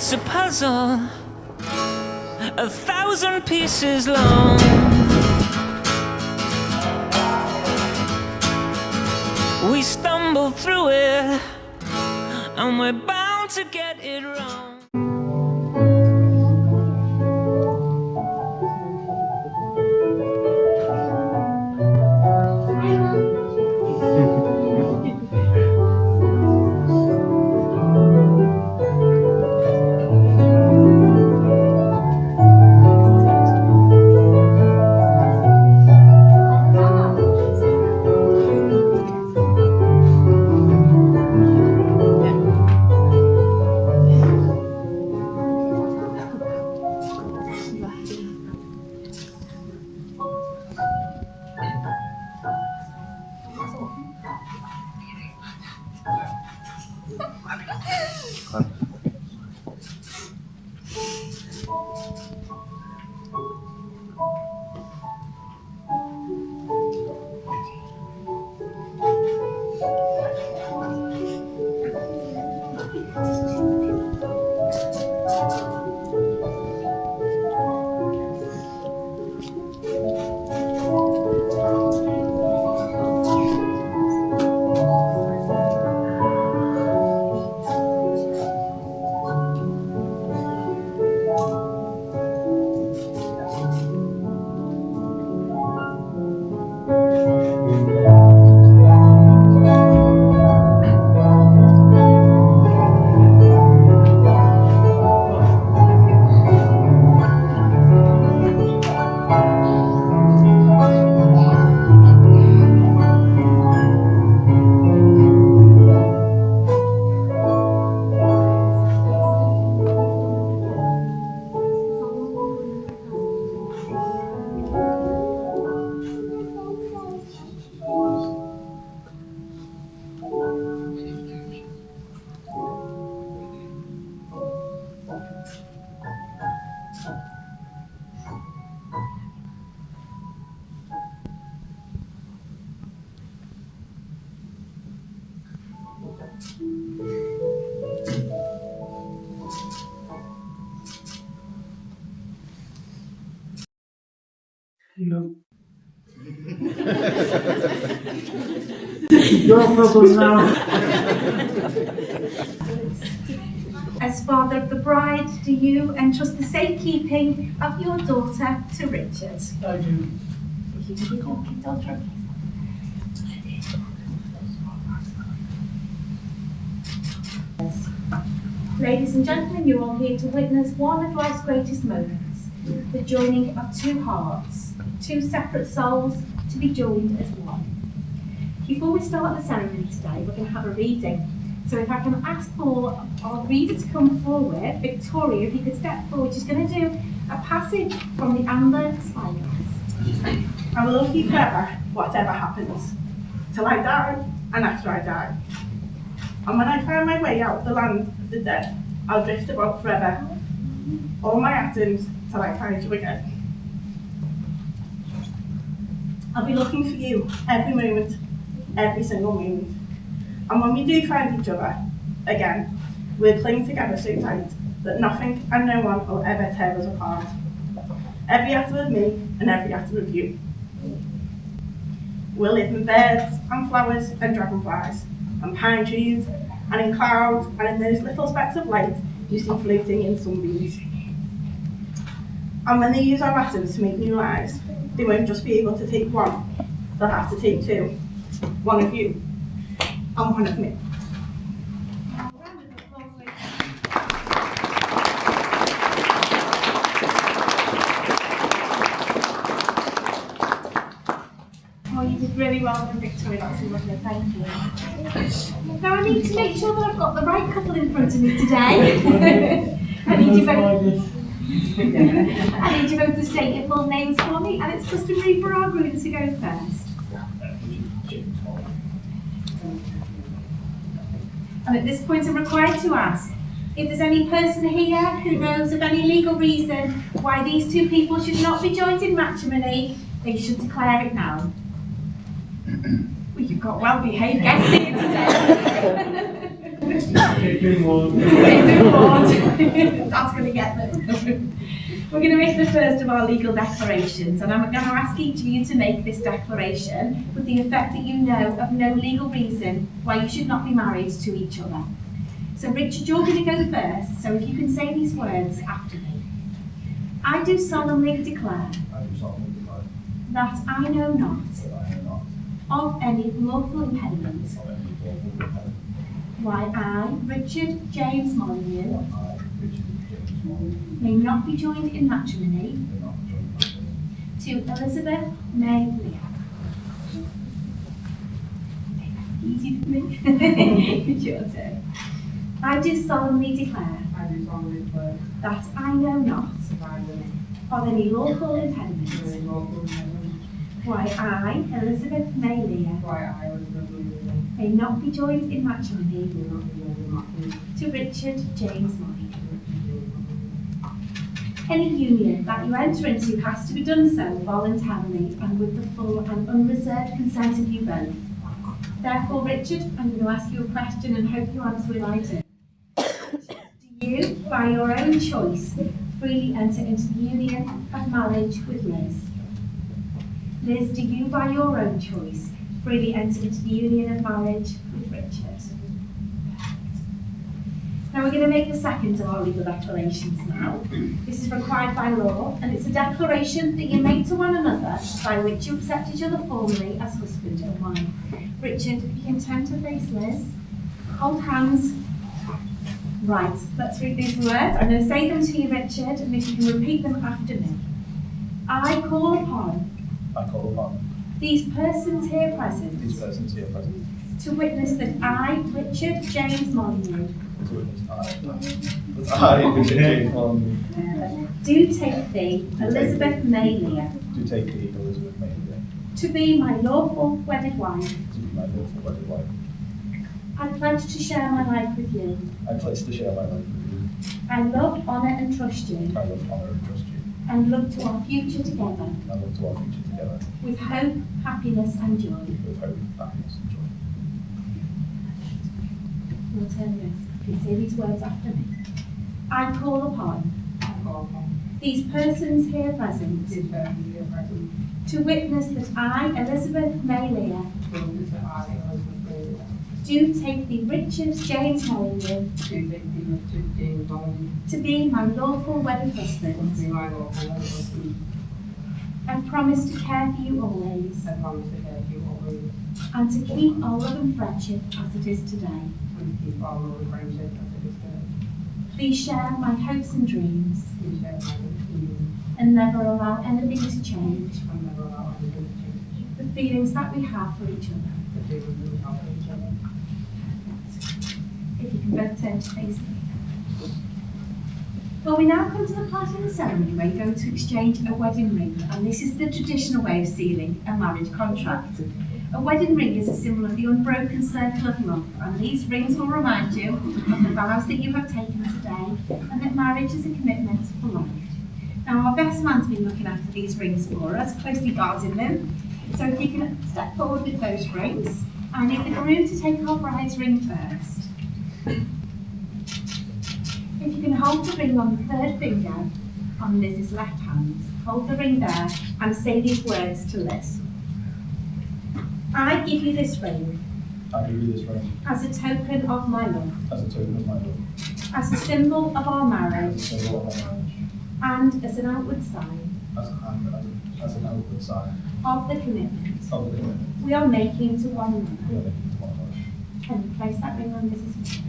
It's a puzzle, 1,000 pieces long. We stumble through it, and we're bound to get it wrong. No. Your problem now. As father of the bride, do you entrust the safekeeping of your daughter to Richard? I do. Ladies and gentlemen, you're all here to witness one of life's greatest moments, the joining of two hearts, two separate souls to be joined as one. Before we start the ceremony today, we're going to have a reading. So if I can ask for our reader to come forward, Victoria, if you could step forward, she's going to do a passage from the Amber Spiders. I will love you forever, whatever happens, till I die and after I die. And when I find my way out of the land of the dead, I'll drift about forever, all my atoms till I find you again. I'll be looking for you every moment, every single moment. And when we do find each other again, we'll cling together so tight that nothing and no one will ever tear us apart. Every atom of me and every atom of you. We'll live in birds and flowers and dragonflies and pine trees and in clouds and in those little specks of light you see floating in sunbeams. And when they use our atoms to make new lives, they won't just be able to take one, they'll have to take two. One of you and one of me. Oh, you did really well with Victoria, that's lovely, thank you. Now I need to make sure that I've got the right couple in front of me today. I need you both to state your full names for me, and it's customary for our groom to go first. And at this point I'm required to ask, if there's any person here who knows of any legal reason why these two people should not be joined in matrimony, they should declare it now. Well, you've got well-behaved guests here today. That's going to get them. We're going to make the first of our legal declarations, and I'm going to ask each of you to make this declaration with the effect that you know of no legal reason why you should not be married to each other. So Richard, you're going to go first, so if you can say these words after me. I do solemnly declare that I know not of any lawful impediment why I, Richard James Molyneux, may not be joined in matrimony to Elizabeth May Leah. Easy for me. It's your turn. I do solemnly declare that I know not of any lawful impediment why I, Elizabeth May Leah, may not be joined in matrimony to Richard James Molyneux. Any union that you enter into has to be done so voluntarily and with the full and unreserved consent of you both. Therefore, Richard, I'm going to ask you a question and hope you answer it right. Do you, by your own choice, freely enter into the union of marriage with Liz? Liz, do you, by your own choice, freely enter into the union of marriage with Richard? Now we're going to make the second of our legal declarations now. This is required by law, and it's a declaration that you make to one another by which you accept each other formally as husband and wife. Richard, if you can turn to face Liz, hold hands. Right, let's read these words. I'm going to say them to you, Richard, and if you can repeat them after me. I call upon these persons here present to witness that I, Richard James Molyneux, do take thee, Elizabeth May Leah, to be my lawful wedded wife. I pledge to share my life with you. I love, honour and trust you. And look to our future together. With hope, happiness and joy. We'll turn this. You say these words after me. I call upon these persons here present to witness that I, Elizabeth May Leah, do take thee, Richard James Molyneux, to be my lawful wedded husband, and promise to care for you always, and to keep our love and friendship as it is today. Please share my hopes and dreams, and never allow anything to change the feelings that we have for each other. If you can both turn to face me. Well, we now come to the part of the ceremony where you're going to exchange a wedding ring, and this is the traditional way of sealing a marriage contract. A wedding ring is a symbol of the unbroken circle of love, and these rings will remind you of the vows that you have taken today, and that marriage is a commitment for life. Now, our best man's been looking after these rings for us, closely guarding them. So if you can step forward with those rings, I need the groom to take our bride's ring first. If you can hold the ring on the third finger on Liz's left hand, hold the ring there and say these words to Liz. I give you this ring. As a token of my love. As a symbol of our marriage. And as an outward sign. Of the commitment. We are making to one another. And place that ring on Liz's finger.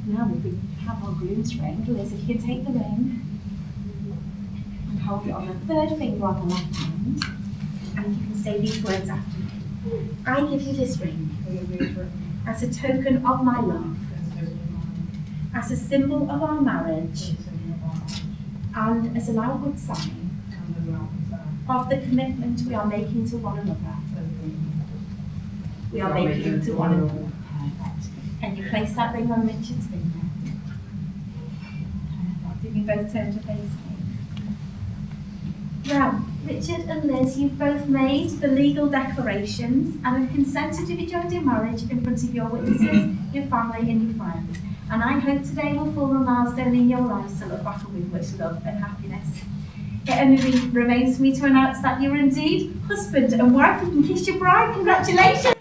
Now we have our groom's ring. Liz, if you can take the ring and hold it on the third finger on the left hand, and you can say these words after me. I give you this ring as a token of my love, as a symbol of our marriage, and as an outward sign of the commitment we are making to one another. We are making to one another. Perfect. And you place that ring on Richard's finger. Perfect. If you both turn to face me. Well, Richard and Liz, you've both made the legal declarations and have consented to be joined in marriage in front of your witnesses, your family and your friends. And I hope today will form a milestone in your lives to look back on with much love and happiness. It only remains for me to announce that you're indeed husband and wife. You can kiss your bride. Congratulations!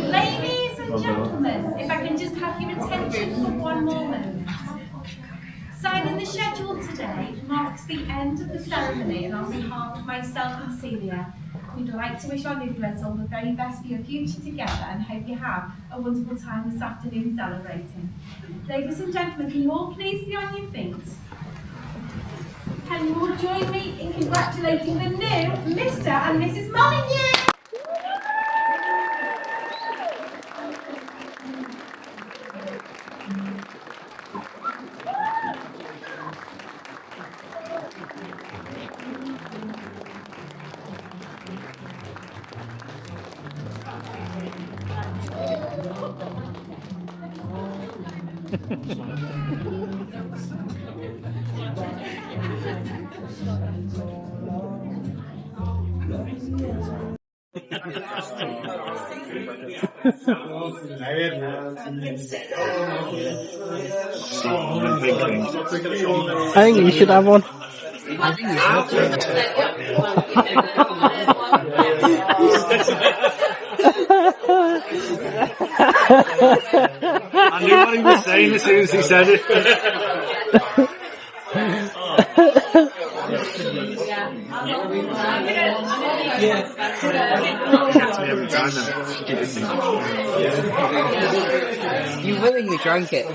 Ladies and gentlemen, if I can just have your attention for one moment. Signing the schedule today marks the end of the ceremony, and on behalf of myself and Celia, we'd like to wish our newlyweds all the very best for your future together and hope you have a wonderful time this afternoon celebrating. Ladies and gentlemen, can you all please be on your feet? Can you all join me in congratulating the new Mr. and Mrs. Molyneux? I think you should have one. I knew what he was saying as soon as he said it. You willingly drank it.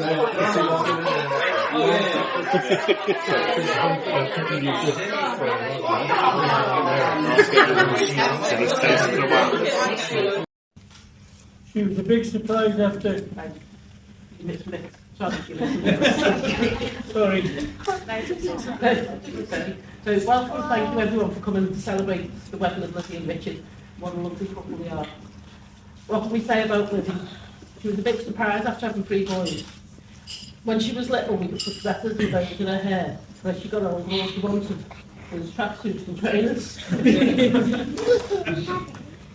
She was a big surprise after. Sorry. So welcome, thank you everyone for coming to celebrate the wedding of Lizzie and Richard. What a lovely couple they are. What can we say about Lizzie? She was a big surprise after having 3 boys. When she was little, we could put dresses and bows in her hair. When she got older, all she wanted was tracksuits and trainers.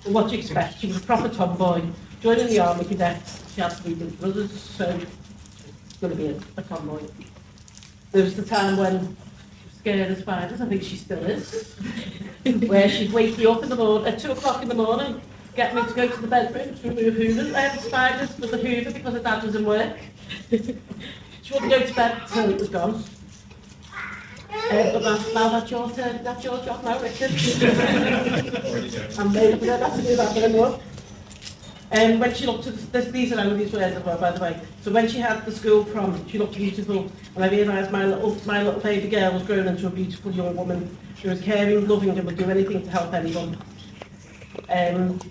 And what do you expect? She was a proper tomboy. Joining the army cadets, she had 3 big brothers, so it's going to be a tomboy. There was the time when she was scared of spiders, I think she still is, where she'd wake you up in the morning, at 2 o'clock in the morning, get me to go to the bedroom to remove hoovers. I had the spiders with the hoover because her dad was in work. She wouldn't go to bed until it was gone. But now that's your turn, that's your job now, Richard. I'm made up, I don't have to do that anymore. When she looked at these are Emily's words as well, by the way. So when she had the school prom, she looked beautiful, and I realised my little baby girl was grown into a beautiful young woman. She was caring, loving, and would do anything to help anyone.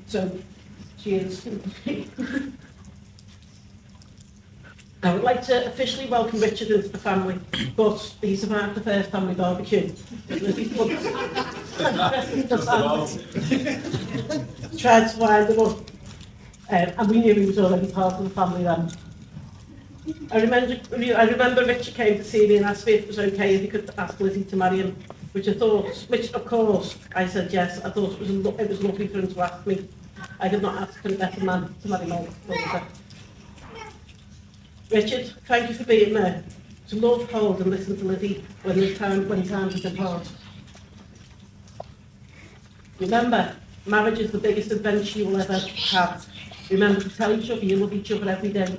So she is. I would like to officially welcome Richard into the family, but he survived the first family barbecue. Tried to wind him up. And we knew he was already part of the family then. I remember Richard came to see me and asked me if it was okay if he could ask Lizzie to marry him, which of course I said yes. I thought it was lovely for him to ask me. I did not ask for a better man to marry my daughter. Richard, thank you for being there, to love, hold and listen to Lizzie when times have been hard. Remember, marriage is the biggest adventure you will ever have. Remember to tell each other you love each other every day.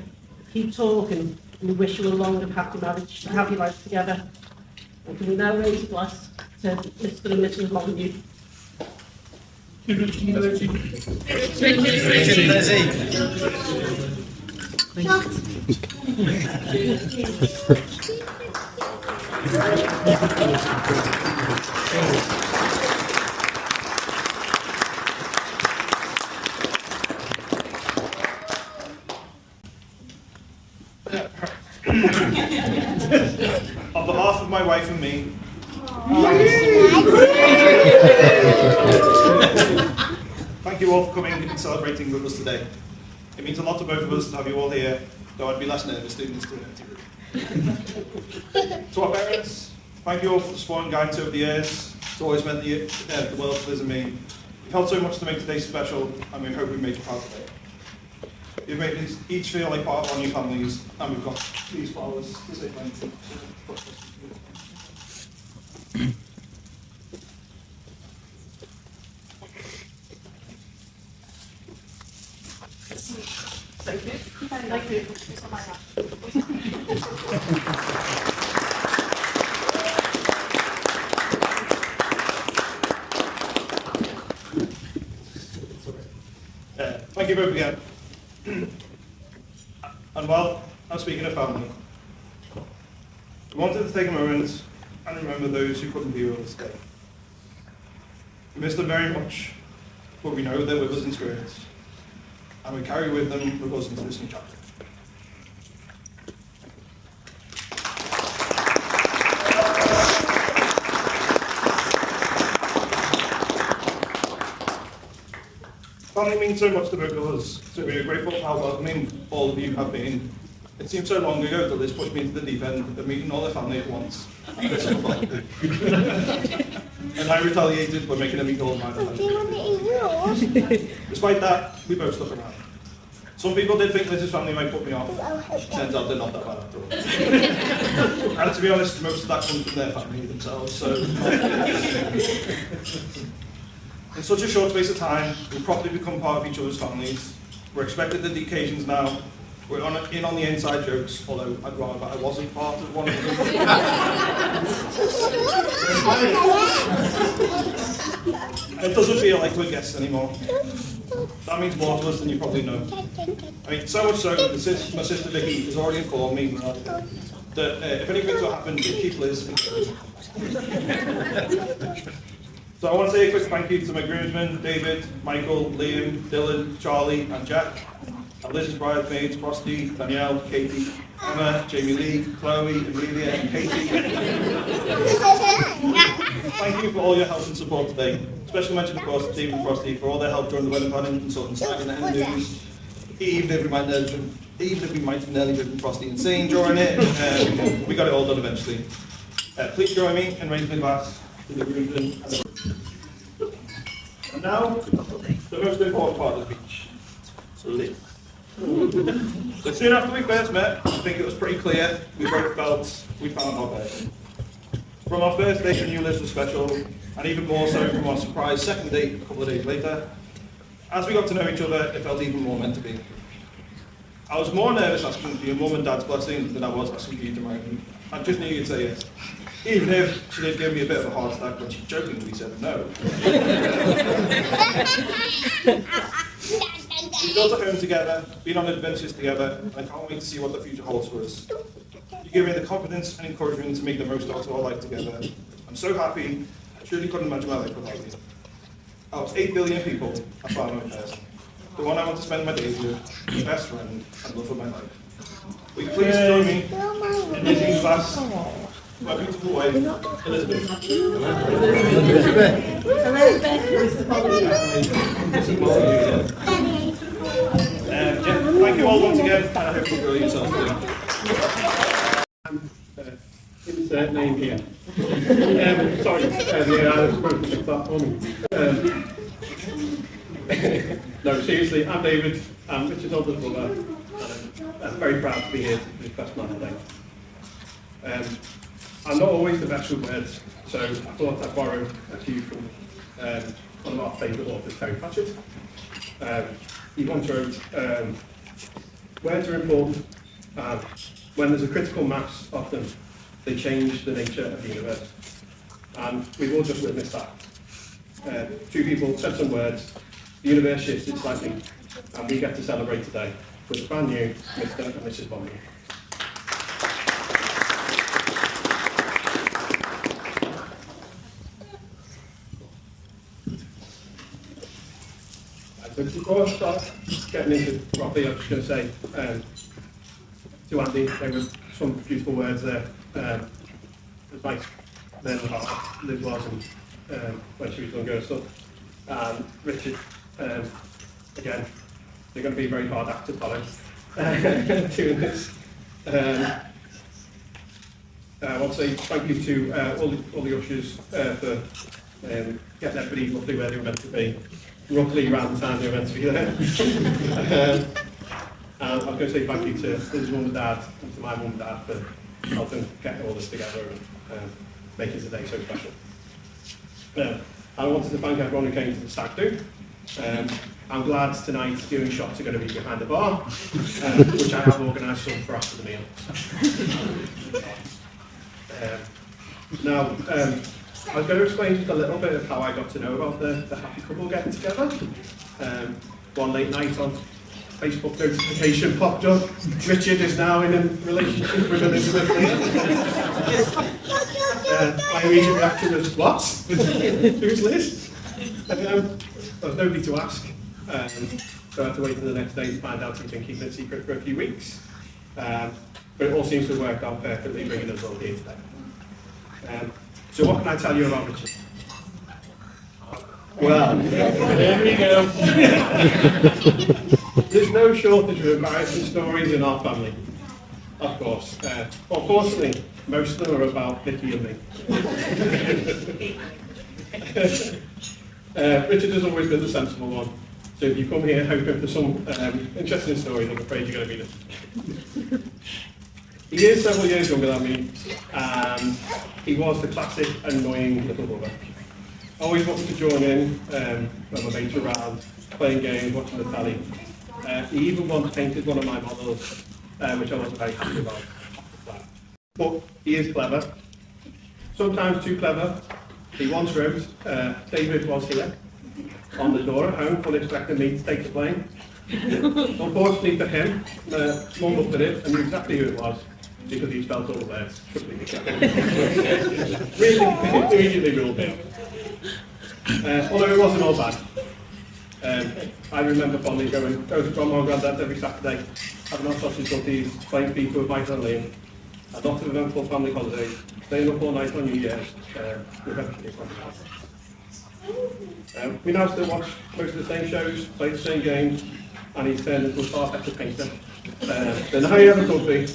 Keep talking, and we wish you a long and happy marriage, and happy life together. And can we now raise a glass to Mr. and Mrs. Molyneux? my wife and me. Thank you all for coming and celebrating with us today. It means a lot to both of us to have you all here, though I'd be less nervous doing this to an empty room. To our parents, thank you all for the support and guidance over the years. It's always meant the world to Liz and me. You've helped so much to make today special, and we hope we made you proud today. You've made us each feel like part of our new families, and we've got these flowers to say thank you. Thank you. Thank you. Thank you both again. And while I'm speaking of family, we wanted to take a moment and remember those who couldn't be with us today. We miss them very much, but we know they're with us in spirit, and we carry with them with us into this new chapter. Family means so much to both of us, so we are grateful for how welcoming all of you have been. It seems so long ago that this pushed me into the deep end of meeting all the family at once. And I retaliated by making them eat all of mine. Despite that, we both stuck around. Some people did think Liz's family might put me off. Turns out they're not that bad at all. And to be honest, most of that comes from their family themselves, so... In such a short space of time, we've properly become part of each other's families. We're expected at the occasions now. We're in on the inside jokes, although I'd rather I wasn't part of one of them. And it doesn't feel like we're guests anymore. That means more to us than you probably know. I mean, so much so that my sister Vicky has already informed me that if anything to happen, keep Liz engaged. So I want to say a quick thank you to my groomsmen, David, Michael, Liam, Dylan, Charlie and Jack, and Liz's bridesmaids, Frosty, Danielle, Katie, Emma, Jamie Lee, Chloe, Amelia and Katie. Thank you for all your help and support today. Special mention of course to David and Frosty for all their help during the wedding planning, consulting snagging the hen news. Even if we might have nearly driven Frosty insane during it, we got it all done eventually. Please join me in raising a glass to the groomsmen. And now, the most important part of the speech. So Liz. So soon after we first met, I think it was pretty clear we both felt we found our person. From our first date, we knew Liz was special, and even more so from our surprise second date a couple of days later. As we got to know each other, it felt even more meant to be. I was more nervous asking for your mum and dad's blessing than I was asking for you to marry me. I just knew you'd say yes. Even if she did give me a bit of a heart attack when she jokingly said no. We built a home together, been on adventures together, and I can't wait to see what the future holds for us. You give me the confidence and encouragement to make the most out of our life together. I'm so happy, I truly couldn't imagine my life without you. Out of 8 billion people, I found my person. The one I want to spend my days with, the best friend and love of my life. Will you please join me in raising a glass? My beautiful wife, Elizabeth. Thank you all once again, and I hope you enjoy yourselves today. Insert name here. Sorry, I was supposed to pick that on. No, seriously, I'm David. I'm Richard's older brother, and I'm very proud to be here to this best man today. I'm not always the best with words, so I thought I'd borrow a few from one of our favourite authors, Terry Pratchett. He once wrote, words are important, and when there's a critical mass of them, they change the nature of the universe. And we've all just witnessed that. Two people said some words, the universe shifted slightly, and we get to celebrate today with a brand new Mr. and Mrs. Bondi. So before I start getting into properly, I'm just going to say to Andy, there were some beautiful words there. was like then how Liz was and when she was younger and stuff. And Richard, again, they're going to be very hard act to follow doing this. I want to say thank you to all the ushers for getting everybody roughly where they were meant to be, roughly around the time they were meant to be there. And I was going to say thank you to Liz's mum and dad and to my mum and dad for helping get all this together and making today so special. I wanted to thank everyone who came to the stag do. I'm glad tonight viewing shots are going to be behind the bar, which I have organised some for after the meal. Now, I was going to explain just a little bit of how I got to know about the happy couple getting together. One late night on Facebook notification popped up. Richard is now in a relationship with Elizabeth. My immediate reaction was, what? Who's Liz? There was nobody to ask. So I had to wait till the next day to find out he'd been keeping it secret for a few weeks. But it all seems to have worked out perfectly, bringing us all here today. So what can I tell you about Richard? Well, there we go. There's no shortage of embarrassing stories in our family, of course. Unfortunately, most of them are about Vicky and me. Richard has always been the sensible one. So if you come here hoping for some interesting stories, I'm afraid you're going to be this. He is several years younger than me, and he was the classic annoying little brother. Always wanted to join in when my mates were around, playing games, watching the telly. He even once painted one of my models, which I wasn't very happy about. But he is clever, sometimes too clever. He once wrote, David was here, on the door at home, fully expecting me to take the blame. Unfortunately for him, Mum looked at it and knew exactly who it was, because he spelled all the words. Really, immediately ruled him. Although it wasn't all bad. I remember fondly going to Grandma and Granddad's every Saturday, having our sausage butties, playing FIFA with Mike and Liam, a lot of eventful family holidays, staying up all night on New Year's, with everything from the house. We now still watch most of the same shows, play the same games, and he's turned into a far better painter than I ever could be.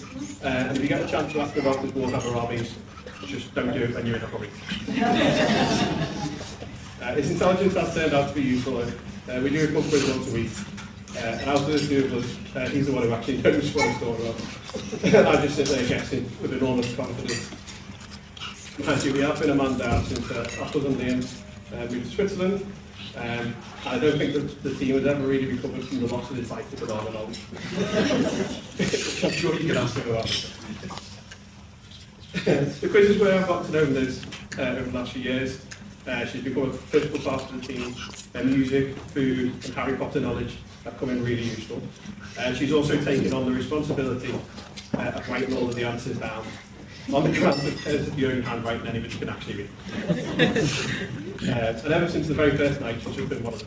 And if you get a chance to ask him about his Warhammer armies, just don't do it when you're in a hurry. His intelligence has turned out to be useful. We do a pub quiz once a week, and out of the two of us, he's the one who actually knows what he's talking about. I just sit there guessing with enormous confidence. Mind you, we have been a man down since after Liam moved to Switzerland, and I don't think that the team has ever really recovered from the loss of his bike to banana knowledge. I'm sure you can ask him about it. The quiz is where I've got to know Liz over the last few years. She's become a critical part of the team. Music, food and Harry Potter knowledge have come in really useful. She's also taken on the responsibility of writing all of the answers down on the grounds that there's the only handwriting anybody can actually read. And ever since the very first night, she's just been one of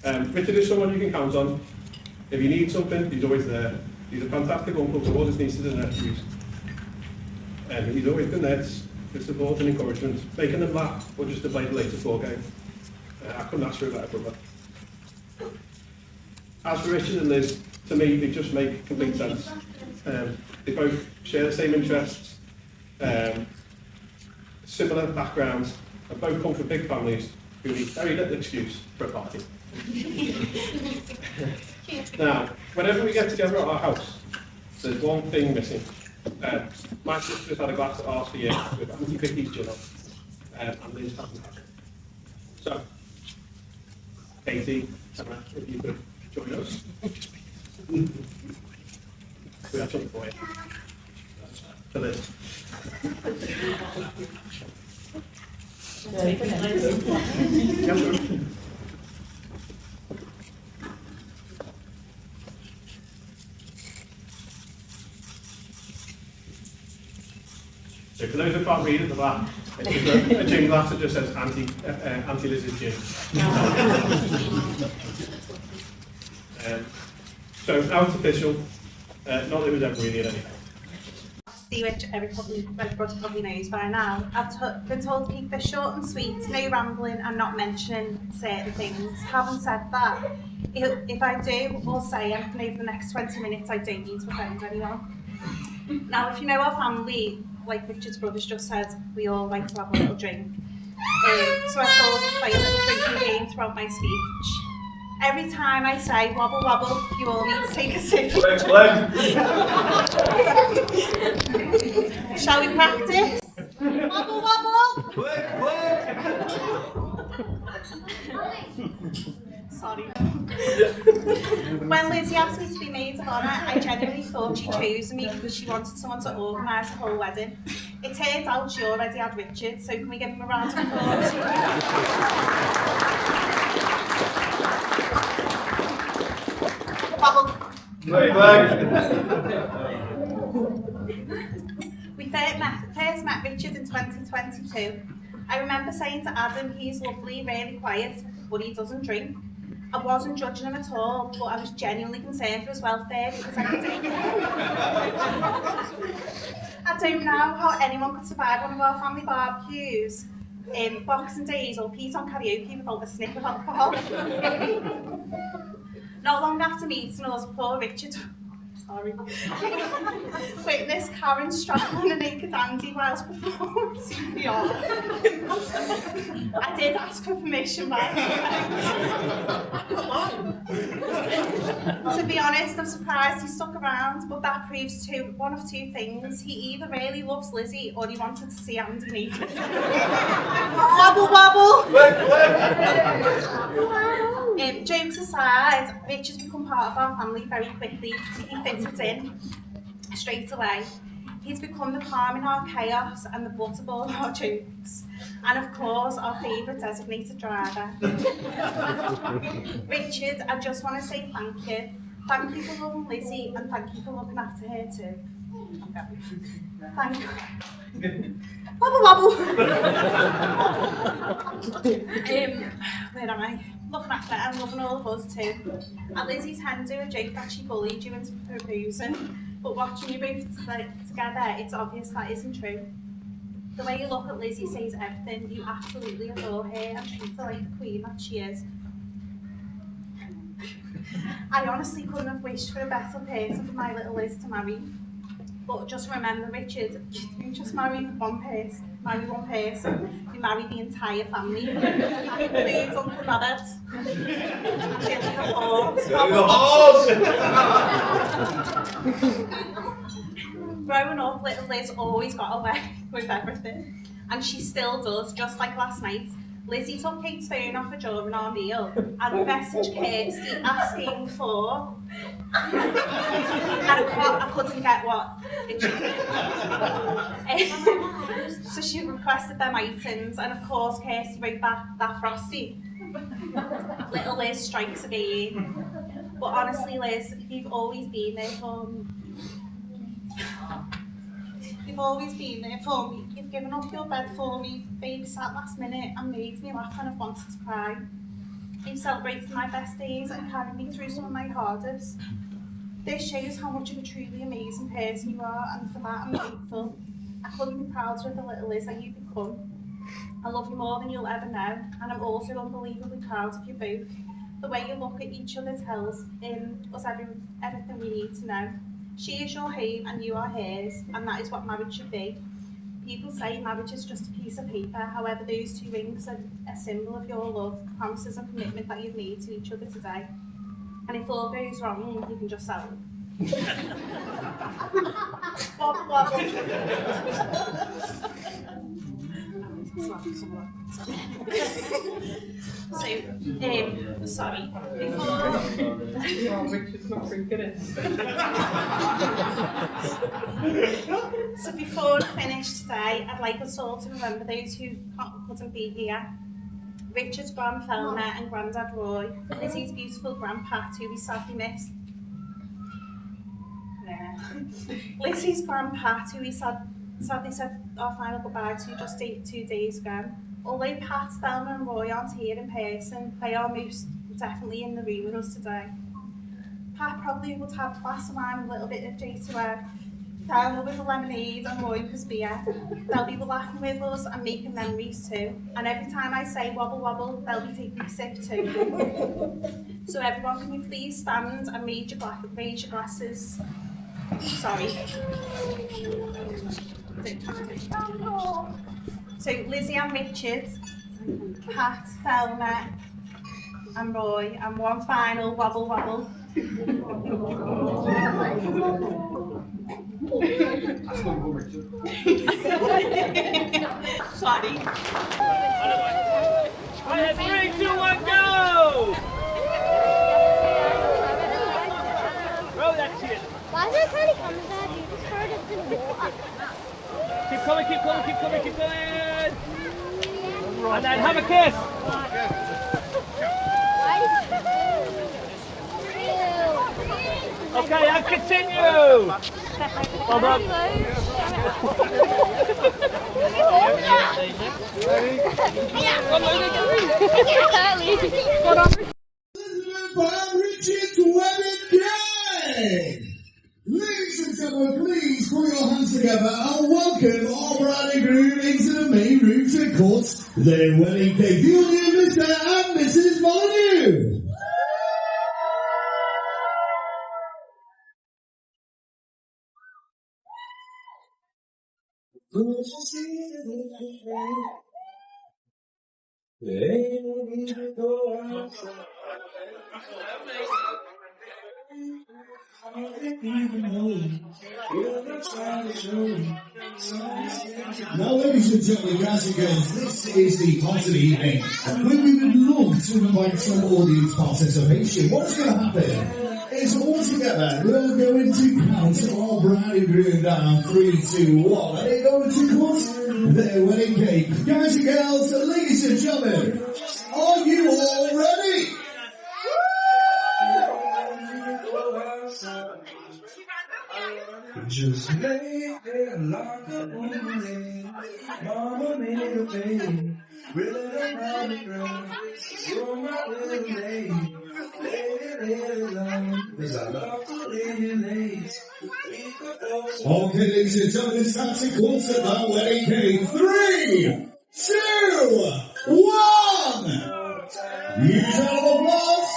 them. Richard is someone you can count on. If you need something, he's always there. He's a fantastic uncle to all his nieces and nephews. He's always been there to support and encouragement, making them laugh, or just to play the latest ball game. I couldn't ask for a better brother. As for Richard and Liz, to me, they just make complete sense. They both share the same interests, similar backgrounds, and both come from big families who need very little excuse for a party. Now, whenever we get together at our house, there's one thing missing. My sister's had a glass at ours for years with Auntie Vicky's gin on, and Liz hasn't had it. So, Katie, Emma, if you could join us. We have something for you. For Liz. So for those who can't read at the back, it's just a gin glass that just says Auntie Liz's gin. So now it's official. Not that it was ever really in anything. which everybody probably knows by now. I've been told to keep this short and sweet, no rambling and not mentioning certain things. Having said that, if I do or say anything over the next 20 minutes, I don't need to offend anyone. Now, if you know our family, like Richard's brothers just said, we all like to have a little drink. So I thought I'd play a little drinking game throughout my speech. Every time I say wobble wobble, you all need to take a sip. Shall we practice? Wobble wobble! Sorry. When Lizzie asked me to be maid of honour, I genuinely thought she chose me because she wanted someone to organise the whole wedding. It turned out she already had Richard, so can we give him a round of applause? We first met Richard in 2022. I remember saying to Adam, he's lovely, really quiet, but he doesn't drink. I wasn't judging him at all, but I was genuinely concerned for his welfare because I don't know how anyone could survive one of our family barbecues in Boxing Days or Pete on karaoke without a sniff of alcohol. Not long after meeting us, poor Richard witnessed Karen straddling a naked Andy whilst performing CPR. I did ask for permission, by the way. To be honest, I'm surprised he stuck around, but that proves one of two things. He either really loves Lizzie or he wanted to see Andy naked. Wobble wobble! Jokes aside, Richard's become part of our family very quickly. He fitted in straight away. He's become the calm in our chaos and the butterball in our jokes. And of course, our favourite designated driver. Richard, I just want to say thank you. Thank you for loving Lizzie and thank you for looking after her too. Thank you. Wobble wobble! Where am I? Looking after her and loving all of us too. At Lizzie's hand do a joke that she bullied you into proposing, but watching you both together, it's obvious that isn't true. The way you look at Lizzie says everything. You absolutely adore her and treat her like the queen that she is. I honestly couldn't have wished for a better person for my little Liz to marry. But just remember, Richard, you just married one person, you married the entire family. That includes Uncle Robert. Growing up, little Liz always got away with everything. And she still does, just like last night. Lizzie took Kate's phone off her during our meal and messaged Kirsty asking for... I couldn't get what. So she requested them items and of course Kirsty wrote back, that frosty. Little Liz strikes again. But honestly Liz, you've always been there for me. You've always been there for me. You've given up your bed for me, babysat last minute and made me laugh when I've wanted to cry. You've celebrated my best days and carried me through some of my hardest. This shows how much of a truly amazing person you are, and for that I'm grateful. I couldn't be prouder of the little Liz that you've become. I love you more than you'll ever know, and I'm also unbelievably proud of you both. The way you look at each other tells us everything we need to know. She is your home and you are hers, and that is what marriage should be. People say marriage is just a piece of paper, however those two rings are a symbol of your love, promises and commitment that you've made to each other today. And if all goes wrong, you can just sell them. Wobble wobble. So, sorry. Richard's not drinking it. So before I finish today, I'd like us all to remember those who couldn't be here. Richard's Gran Thelma and Grandad Roy, Lizzie's beautiful Grandpa, who we sadly missed. Lizzie's Grandpa, who we sadly said our final goodbye to just 2 days ago. Although Pat, Thelma and Roy aren't here in person, they are most definitely in the room with us today. Pat probably would have a glass of wine and a little bit of J2R Thelma with a lemonade and Roy with beer. They'll be laughing with us and making memories too. And every time I say wobble wobble, they'll be taking a sip too. So everyone, can you please stand and raise your glasses? Sorry. So Lizzie and Richard, Pat, Thelma and Roy, and one final wobble wobble. Sorry. Alright, 3, 2, 1, go! Roll that shit. Why is there tiny coming there? You just heard it in the water. Keep coming, keep coming, keep coming, keep coming! And then have a kiss! Okay, and continue! Well done. Richard's wedding day! Ladies and gentlemen, please put your hands together and welcome our bride and groom into the main room to cut their wedding cake. The only Mr. and Mrs. Molyneux! Now, ladies and gentlemen, guys and girls, this is the part of the evening where we would love to invite some audience participation. What's going to happen is all together we're going to count our bride and groom down 3, 2, 1, and they're going to cut their wedding cake. Guys and girls, ladies and gentlemen, are you all ready? Just lay there like a woman. Mama made a baby, really don't mind the ground. You're my little lady, lady long, 'cause I love to leave you late. Okay, ladies and gentlemen, it's time to cut that wedding cake. 3, 2, 1. Huge round of applause.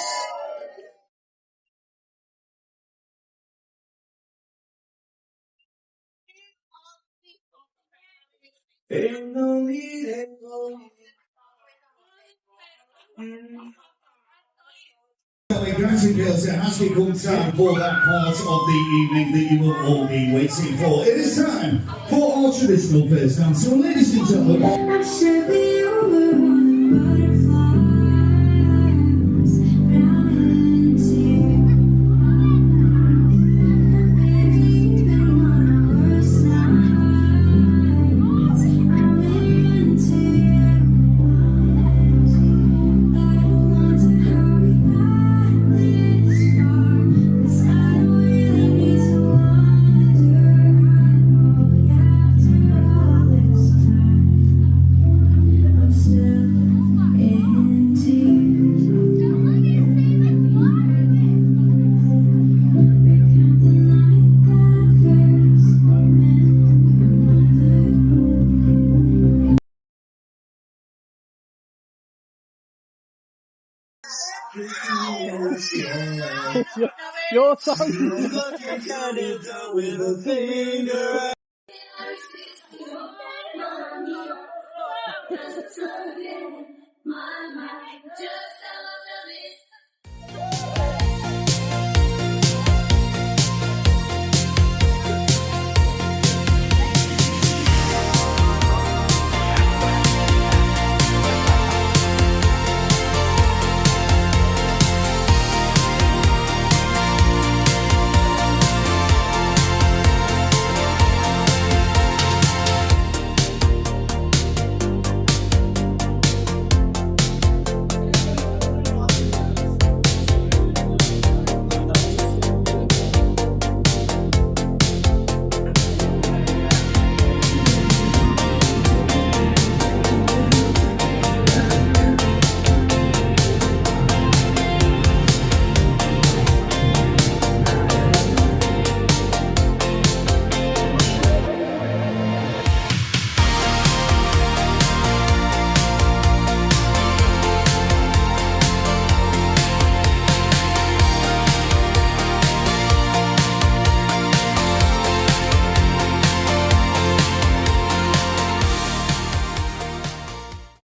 Ain't no need to go. Guys and girls, it has become time for that part of the evening that you will all be waiting for. It is time for our traditional first dance. So, ladies and gentlemen, I should be over on butterflies, round into you. And baby, even on our worst nights, I'm into you. I don't wonder how we got this far, 'cause I don't really need to wonder. I know after all this time, I'm still into you. We're counting like the first moment Your song. With a finger